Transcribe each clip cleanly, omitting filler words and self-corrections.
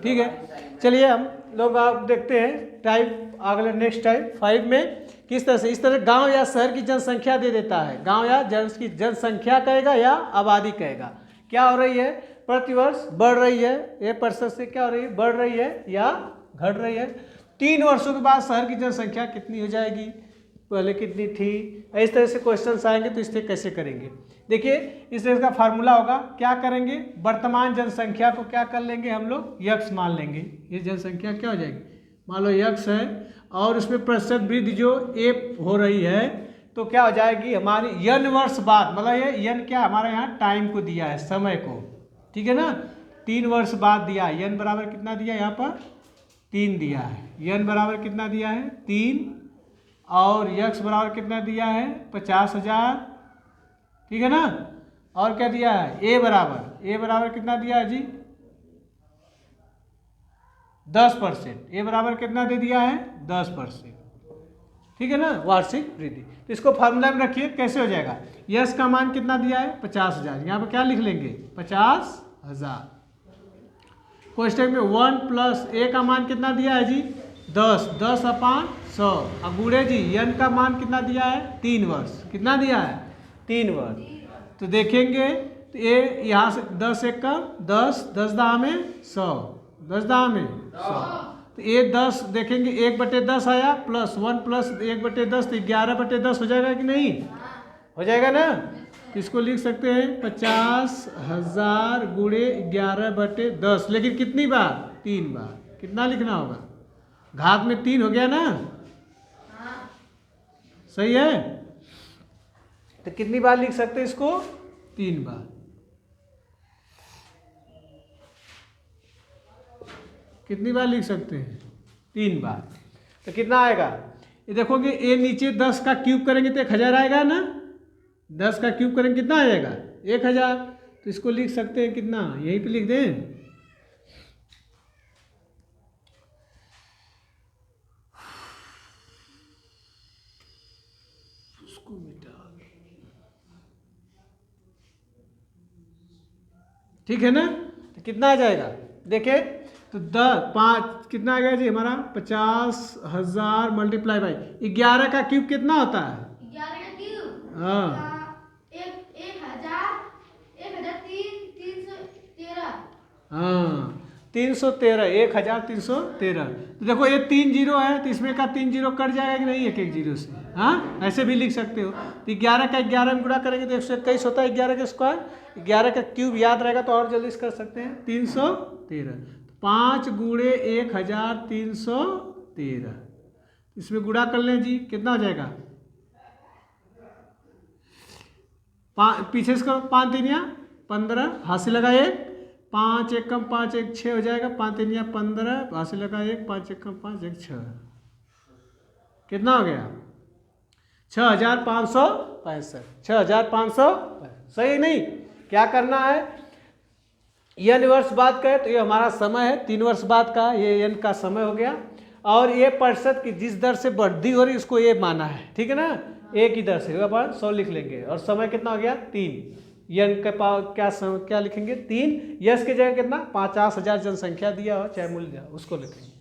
ठीक है। चलिए हम लोग आप देखते हैं टाइप अगले नेक्स्ट टाइप 5 में किस तरह से, इस तरह गांव या शहर की जनसंख्या दे देता है, गांव या की जनसंख्या कहेगा या आबादी कहेगा, क्या हो रही है प्रतिवर्ष बढ़ रही है, ये प्रतिशत से क्या हो रही है बढ़ रही है या घट रही है। 3 वर्षों के बाद शहर की जनसंख्या कितनी हो जाएगी, पहले कितनी थी। इस तरह से क्वेश्चन आएंगे तो इससे कैसे करेंगे। देखिए इस तरह का फार्मूला होगा, क्या करेंगे वर्तमान जनसंख्या को क्या कर लेंगे हम लोग यक्स मान लेंगे, ये जनसंख्या क्या हो जाएगी मान लो यक्स है और उसमें प्रतिशत वृद्धि जो ए हो रही है तो क्या हो जाएगी हमारी n वर्ष बाद, मतलब ये n क्या हमारे यहाँ टाइम को दिया है समय को, ठीक है ना, 3 वर्ष बाद दिया है। n बराबर कितना दिया है यहाँ पर 3 दिया है, n बराबर कितना दिया है 3 और यक्स बराबर कितना दिया है 50,000, ठीक है ना। और क्या दिया है ए बराबर कितना दिया है जी 10%, ए बराबर कितना दे दिया है 10%, ठीक है ना वार्षिक वृद्धि। तो इसको फार्मूला में रखिए कैसे हो जाएगा, यस का मान कितना दिया है 50,000, यहाँ पर क्या लिख लेंगे 50,000। क्वेश्चन में 1 प्लस ए का मान कितना दिया है जी 10/100 और गुणे जी एन का मान कितना दिया है 3 वर्ष, कितना दिया है 3 वर्ष। तो देखेंगे तो ये यहाँ से 10 एक का 10, 10 दाम में 100, 10 दाम में 100, तो ये 10 देखेंगे 1/10 आया प्लस 1 प्लस 1/10 तो 11/10 हो जाएगा कि नहीं हो जाएगा ना। तो इसको लिख सकते हैं 50,000 गुणे 11/10, लेकिन कितनी बार 3 बार, कितना लिखना होगा घात में 3 हो गया ना, सही है। तो कितनी बार लिख सकते हैं इसको 3 बार, कितनी बार लिख सकते हैं 3 बार। तो कितना आएगा ये देखोगे ए नीचे 10 का क्यूब करेंगे तो 1000 आएगा ना, 10 का क्यूब करेंगे कितना आ जाएगा 1000। तो इसको लिख सकते हैं कितना यहीं पे लिख दें उसको मिटा, ठीक है ना। तो कितना आ जाएगा देखिए तो 5 कितना आ गया जी हमारा 50,000 मल्टीप्लाई बाई 11 का क्यूब कितना होता है 11 का क्यूब हाँ 1,313 हाँ 313 1,313। तो देखो ये 3 जीरो है तो इसमें का 3 जीरो कट जाएगा कि नहीं, एक एक जीरो से, हाँ ऐसे भी लिख सकते हो। तो 11 का 11 में गुणा करेंगे तो 121 होता है 11 का स्क्वायर, 11 का क्यूब याद रहेगा तो और जल्दी से कर सकते हैं 313, 5 गुणे 1,313, इसमें गुणा कर लें जी कितना हो जाएगा पीछे से करो 5 3 या 15 हाथ से लगा 1, 5 1 कम 5 1 6 हो जाएगा, 5 3 या 15 हाथ से लगा 1, 5 1 कम 5 1 6, कितना हो गया 6,565, 6,565, सही नहीं। क्या करना है n वर्ष बाद का है तो ये हमारा समय है 3 वर्ष बाद का, ये n का समय हो गया और ये प्रतिशत की जिस दर से वृद्धि हो रही इसको ये माना है, ठीक है ना, एक ही दर से अपन 100 लिख लेंगे और समय कितना हो गया 3, n के पावर क्या लिखेंगे 3, यस की जगह कितना 50,000 जनसंख्या दिया हो चाहे मूल्य दिया उसको लिखेंगे,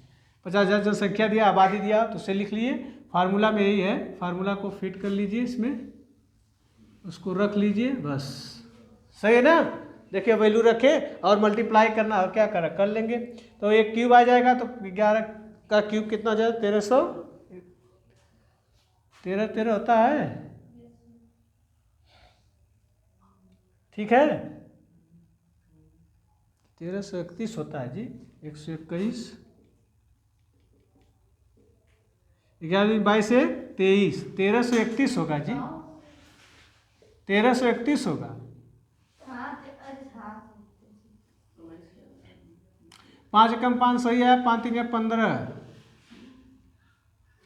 50,000 जनसंख्या दिया आबादी दिया तो उसे लिख लिए। फार्मूला में यही है, फार्मूला को फिट कर लीजिए इसमें, उसको रख लीजिए बस, सही है ना। देखिए वैल्यू रखे और मल्टीप्लाई करना और क्या कर लेंगे तो एक क्यूब आ जाएगा तो 11 का क्यूब कितना हो जाएगा 1313 होता है, ठीक है 1331 होता है जी, 121 11 22 से 23 1331 होगा जी, 1331 होगा। 5 कम 5 सही है, 5 3 15,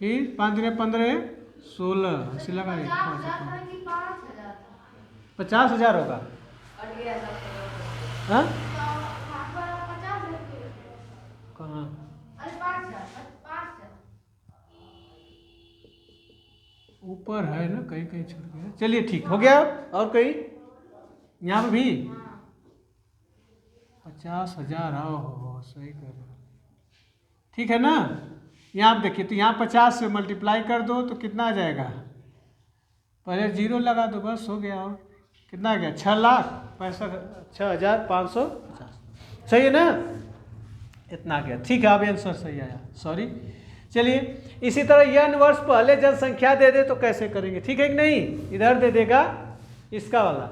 फिर 5 3 15 16 अस्सी लगा 50,000 होगा, हाँ कहाँ ऊपर है ना, कहीं कहीं छूट गया। चलिए ठीक हो गया, और कहीं यहाँ पर भी 50 50,000। हो सही कर रहे हो, ठीक है ना। यहाँ आप देखिए, तो यहाँ 50 से मल्टीप्लाई कर दो तो कितना आ जाएगा, पहले 0 लगा दो बस हो गया। और कितना आ गया, 6,65,550। सही है ना, इतना आ गया, ठीक है। अब आंसर सही आया, सॉरी। चलिए, इसी तरह यन वर्ष पहले जनसंख्या दे दे तो कैसे करेंगे, ठीक है कि नहीं। इधर दे देगा इसका वाला,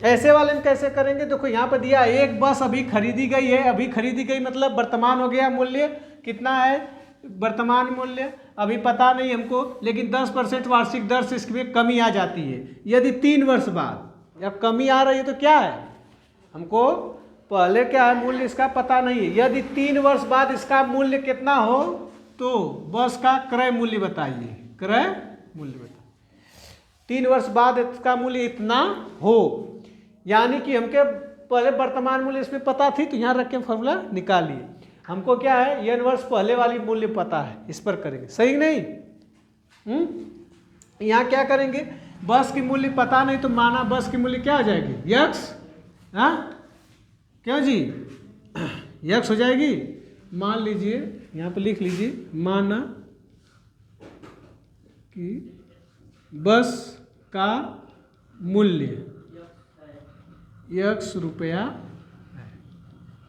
ऐसे वाले में कैसे करेंगे। देखो यहाँ पर दिया एक बस अभी खरीदी गई है, अभी खरीदी गई मतलब वर्तमान हो गया, मूल्य कितना है, वर्तमान मूल्य अभी पता नहीं हमको, लेकिन 10% वार्षिक दर से इसमें कमी आ जाती है। यदि 3 वर्ष बाद या कमी आ रही है तो क्या है, हमको पहले क्या है मूल्य इसका पता नहीं है। यदि 3 वर्ष बाद इसका मूल्य कितना हो तो बस का क्रय मूल्य बताइए, क्रय मूल्य बताइए। 3 वर्ष बाद इसका मूल्य इतना हो, यानी कि हमके पहले वर्तमान मूल्य इसमें पता थी तो यहाँ रख के फॉर्मूला निकालिए। हमको क्या है, n वर्ष पहले वाली मूल्य पता है, इस पर करेंगे, सही नहीं। यहाँ क्या करेंगे, बस की मूल्य पता नहीं तो माना बस की मूल्य क्या हो जाएगी, यक्स। हाँ क्यों जी, यक्स हो जाएगी। मान लीजिए यहाँ पे लिख लीजिए, माना कि बस का मूल्य यक्स रुपया,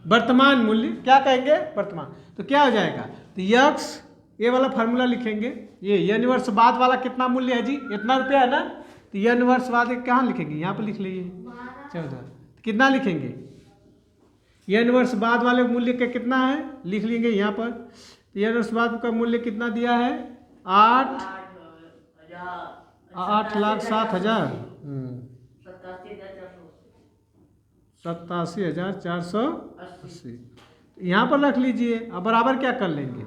वर्तमान मूल्य क्या कहेंगे, वर्तमान, तो क्या हो जाएगा, तो यक्स, ये वाला फार्मूला लिखेंगे, ये n वर्ष बाद वाला कितना मूल्य है जी, इतना रुपया है ना, तो n वर्ष बाद कहाँ लिखेंगे, यहाँ पे लिख लीजिए 14। कितना लिखेंगे, n वर्ष बाद वाले मूल्य का कितना है, लिख लेंगे यहाँ पर। तो n वर्ष बाद का मूल्य कितना दिया है, 8,07,000, 87,480। यहाँ पर रख लीजिए। अब बराबर क्या कर लेंगे,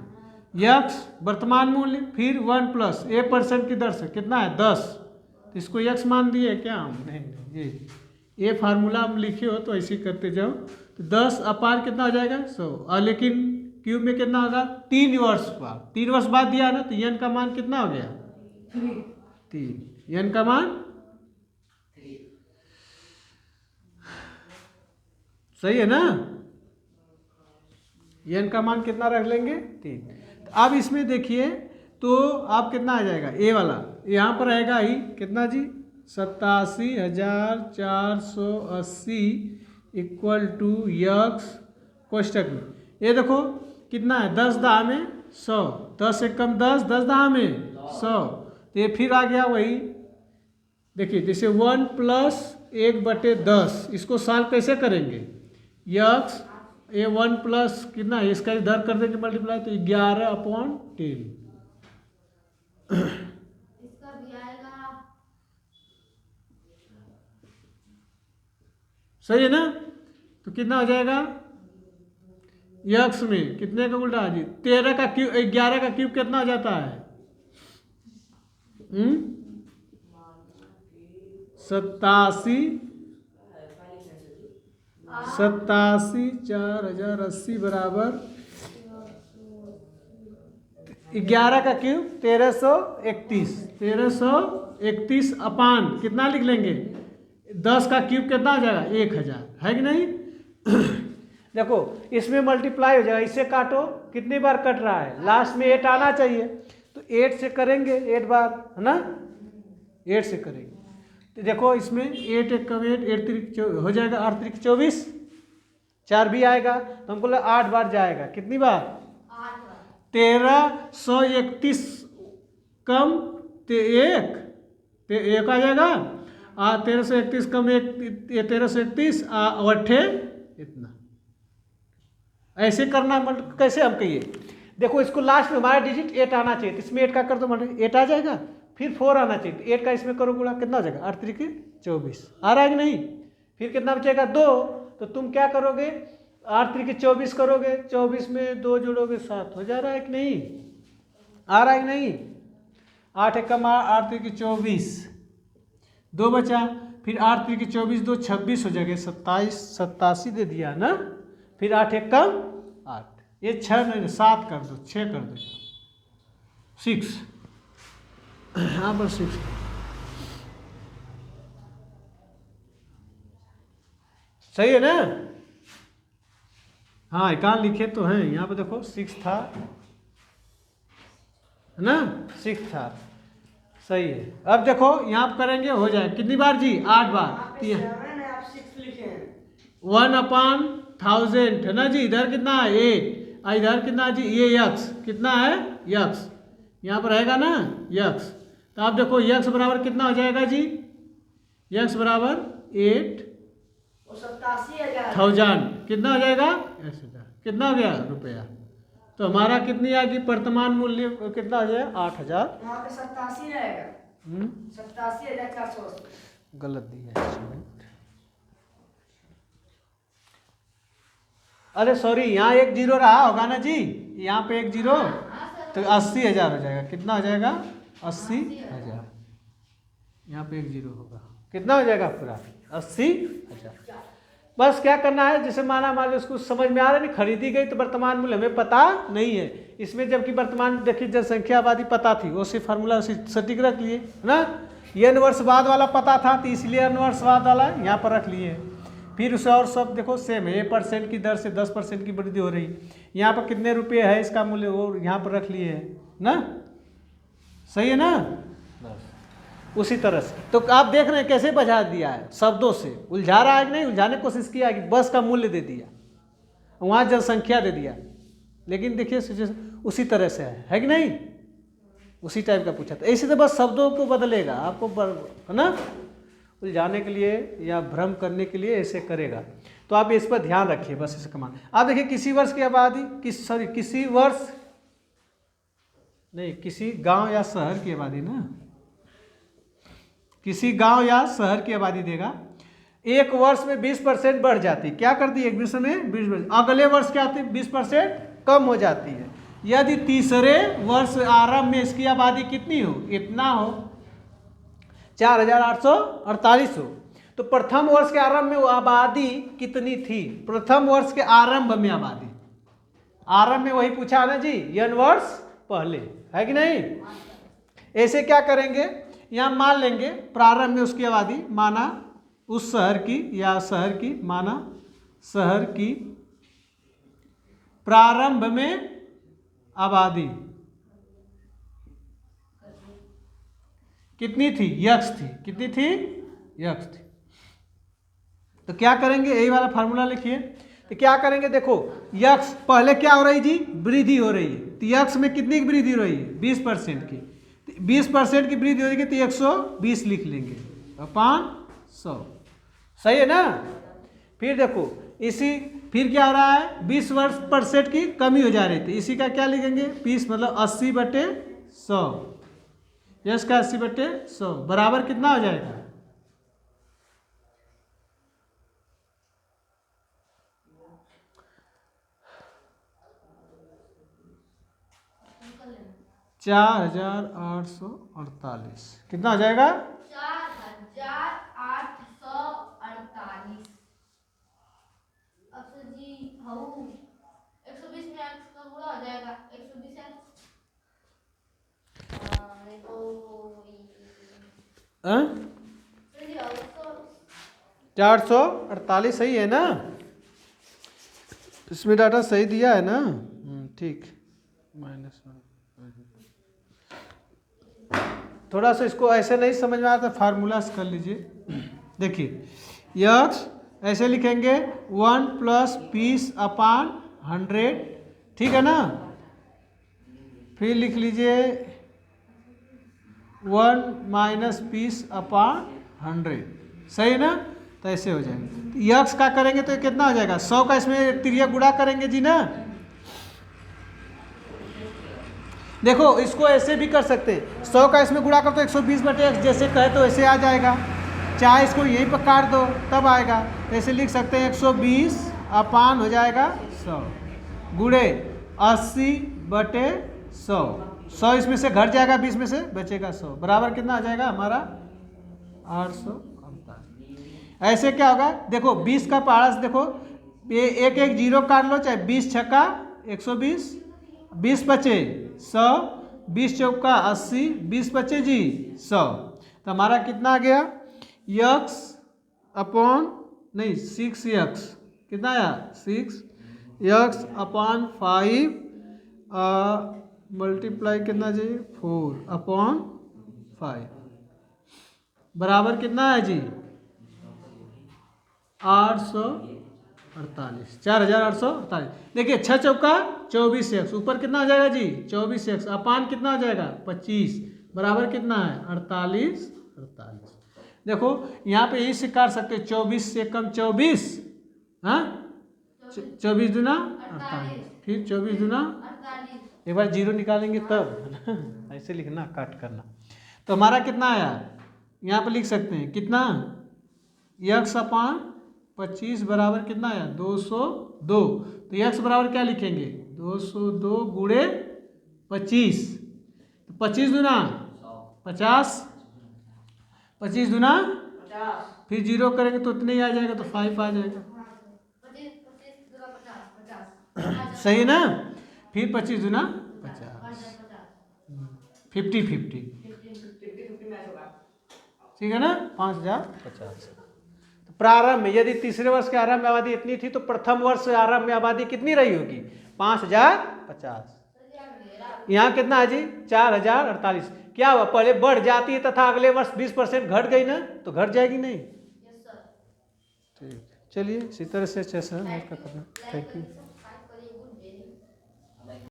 यक्स वर्तमान मूल्य, फिर 1 प्लस a% की दर से कितना है 10, तो इसको यक्स मान दिए क्या हम, नहीं ये फार्मूला हम लिखे हो तो ऐसे करते जाओ। तो 10 अपार कितना हो जाएगा 100, और लेकिन क्यूब में कितना होगा, 3 वर्ष बाद, 3 वर्ष बाद दिया ना, तो n का मान कितना हो गया 3, n का मान सही है ना, n का मान कितना रख लेंगे 3। अब इसमें देखिए तो आप कितना आ जाएगा, ए वाला यहाँ पर रहेगा ही कितना जी, 87,480 इक्वल टू यक्स कोष्टक में, ये देखो कितना है 10 दहा में 100, 10 से कम 10, 10 दहा में 100, तो ये फिर आ गया वही। देखिए जैसे 1 प्लस 1/10, इसको सॉल्व कैसे करेंगे, यक्स ये 1 प्लस कितना है, इसका इधर कर देंगे मल्टीप्लाई, तो 11/10। इसका भी आएगा, सही है ना, तो कितना हो जाएगा, यक्स में कितने का उल्टा जी, 13 का क्यूब, 11 का क्यूब कितना हो जाता है, 87,480 बराबर 11 का क्यूब 1331 अपान कितना लिख लेंगे, 10 का क्यूब कितना हो जाएगा 1000, है कि नहीं। देखो इसमें मल्टीप्लाई हो जाएगा, इससे काटो, कितनी बार कट रहा है, लास्ट में 8 आना चाहिए, तो 8 से करेंगे 8 बार, है ना, 8 से करेंगे। तो देखो इसमें 8 1 कम 8, 8 3 हो जाएगा, 8 3 24, 4 भी आएगा, तो हमको लगा 8 बार जाएगा, कितनी बार 1331 कम 1 आ जाएगा, 1331 कम 1 1331 और 8 इतना, ऐसे करना। मतलब कैसे हम कहिए, देखो इसको लास्ट में हमारा डिजिट 8 आना चाहिए, इसमें 8 का कर दो, मतलब 8 आ जाएगा, फिर 4 आना चाहिए, तो 8 का इसमें करो गुणा, कितना हो जाएगा 8 3 24, आ रहा है कि नहीं। फिर कितना बचेगा 2, तो तुम क्या करोगे, 8 3 24 करोगे, 24 में 2 जोड़ोगे 7, हो जा रहा है कि नहीं, आ रहा है कि नहीं। 8 1 कम 8 3 24, 2 बचा, फिर 8 3 24 2 26 हो जाएगा, 27 87 दे दिया ना, फिर 8 1 कम 8, ये 6 नहीं 7 कर दो, 6 कर दो, 6, यहाँ पर 6, सही है ना। हाँ एकान लिखे तो हैं यहाँ पे देखो 6 था है ना, 6 था, सही है। अब देखो यहाँ पे करेंगे हो जाए कितनी बार जी, 8 बार। 1/1000 है ना जी, इधर कितना है 8, इधर कितना है जी, ये यक्स कितना है, यक्स यहाँ पर रहेगा ना यक्स। तो आप देखो यक्स बराबर कितना हो जाएगा जी, यक्स बराबर 8,000 कितना हो जाएगा, कितना हो गया रुपया। तो हमारा कितनी आएगी वर्तमान मूल्य कितना हो जाएगा, 8,000। 87 रहेगा, 87,480। गलत दिया है, अरे सॉरी यहाँ एक जीरो रहा होगा ना जी, यहाँ पे एक जीरो, तो 80,000 हो जाएगा। कितना हो जाएगा, 80,000। यहाँ पे एक जीरो होगा, कितना हो जाएगा पूरा 80,000। बस क्या करना है, जैसे माना हमारे उसको समझ में आ रहा है, नहीं खरीदी गई तो वर्तमान मूल्य हमें पता नहीं है इसमें, जबकि वर्तमान देखिए जनसंख्या आबादी पता थी, उसी फार्मूला उसी सटीक रख लिए है ना। ये n वर्ष बाद वाला पता था तो इसलिए n वर्ष बाद वाला यहाँ पर रख लिए। फिर उसे और सब देखो सेम है, 1% की दर से 10% की वृद्धि हो रही। यहाँ पर कितने रुपये है इसका मूल्य वो यहाँ पर रख लिए है ना, सही है ना। बस उसी तरह से तो आप देख रहे हैं कैसे बजा दिया है, शब्दों से उलझा रहा है कि नहीं, उलझाने की कोशिश किया कि बस का मूल्य दे दिया, वहाँ जनसंख्या दे दिया, लेकिन देखिए उसी तरह से है कि नहीं, उसी टाइप का पूछा था। ऐसे तो बस शब्दों को बदलेगा आपको है ना, उलझाने के लिए या भ्रम करने के लिए ऐसे करेगा। तो आप इस पर ध्यान रखिए, बस इसे कमान। आप देखिए किसी वर्ष की आबादी किसी वर्ष नहीं, किसी गांव या शहर की आबादी ना, किसी गांव या शहर की आबादी देगा, एक वर्ष में 20% बढ़ जाती है। क्या करती है, एक वर्ष में 20%, अगले वर्ष क्या आती है 20% कम हो जाती है। यदि तीसरे वर्ष आरंभ में इसकी आबादी कितनी हो, इतना हो 4,848 हो, तो प्रथम वर्ष के आरंभ में वो आबादी कितनी थी, प्रथम वर्ष के आरंभ में आबादी, आरंभ में वही पूछा ना जी, n वर्ष पहले, है कि नहीं। ऐसे क्या करेंगे, यहाँ मान लेंगे प्रारंभ में उसकी आबादी, माना उस शहर की या शहर की, माना शहर की प्रारंभ में आबादी कितनी थी, यक्स थी, कितनी थी, यक्स थी। तो क्या करेंगे, यही वाला फार्मूला लिखिए। तो क्या करेंगे, देखो यक्स पहले क्या हो रही जी, वृद्धि हो रही है, तो यक्स में कितनी की वृद्धि हो रही है, 20% की, 20% की वृद्धि हो रही है तो 120 लिख लेंगे अपान 100, सही है ना। फिर देखो फिर क्या हो रहा है, 20% की कमी हो जा रही थी, इसी का क्या लिखेंगे 20 मतलब 80/100, यस का 80/100 बराबर कितना हो जाएगा, $4,848। कितना हो जाएगा, 4,848। अब तो जी 120 में x का गुणा हो जाएगा, 120 x 448 सही है ना, इसमें डाटा सही दिया है ना, ठीक। -1 थोड़ा सा इसको ऐसे नहीं समझ में आता, फार्मूला से कर लीजिए। देखिए यक्स ऐसे लिखेंगे 1 + 20/100, ठीक है ना। फिर लिख लीजिए 1 - 20/100, सही है ना। तो ऐसे हो जाएगा, यक्स का करेंगे तो कितना हो जाएगा, 100 का इसमें तिरिया गुणा करेंगे जी ना। देखो इसको ऐसे भी कर सकते हैं, 100 का इसमें गुणा कर तो 120/x जैसे कहे तो ऐसे आ जाएगा, चाहे इसको यहीं पर काट दो तब आएगा, तो ऐसे लिख सकते हैं 120/100 हो जाएगा 100 गुणे 80/100, 100 इसमें से घट जाएगा, 20 में से बचेगा 100, बराबर कितना आ जाएगा हमारा 848। ऐसे क्या होगा, देखो 20 का पारस देखो, ये एक एक जीरो काट लो, चाहे 20 छक्का 120, 20 बचे 100, 20 चौका 80, 20 बचे जी 100, तो हमारा कितना आ गया, यक्स अपॉन नहीं 6x, कितना आया 6 एक्स अपॉन 5 मल्टीप्लाई कितना जी 4 अपॉन 5 बराबर कितना है जी 848 4848। देखिए 6 चौका 24x ऊपर कितना आ जाएगा जी 24x अपान कितना आ जाएगा 25 बराबर कितना है 48 48। देखो यहाँ पे यही से काट सकते 24 से कम 24 हाँ 24 दूना 48 फिर 24 दूना 48 एक बार जीरो निकालेंगे तब है ना ऐसे लिखना काट करना। तो हमारा कितना आया यहाँ पे लिख सकते हैं कितना x अपान 25 बराबर कितना आया 202। तो x बराबर क्या लिखेंगे 202 गुणे 25 तो 25 दूना 50 25 दूना 50 फिर जीरो करेंगे तो उतने ही आ जाएगा तो 5 आ जाएगा 50 सही ना। फिर 25 दूना 50 50 ठीक है ना 5050। तो प्रारंभ में यदि तीसरे वर्ष के आरंभ में आबादी इतनी थी तो प्रथम वर्ष आरंभ में आबादी कितनी रही होगी 5050। यहाँ कितना है जी 4048। क्या हुआ पहले बढ़ जाती है तथा अगले वर्ष 20% घट गई ना तो घट जाएगी नहीं। ठीक चलिए इसी तरह से अच्छा सर करना। Thank you.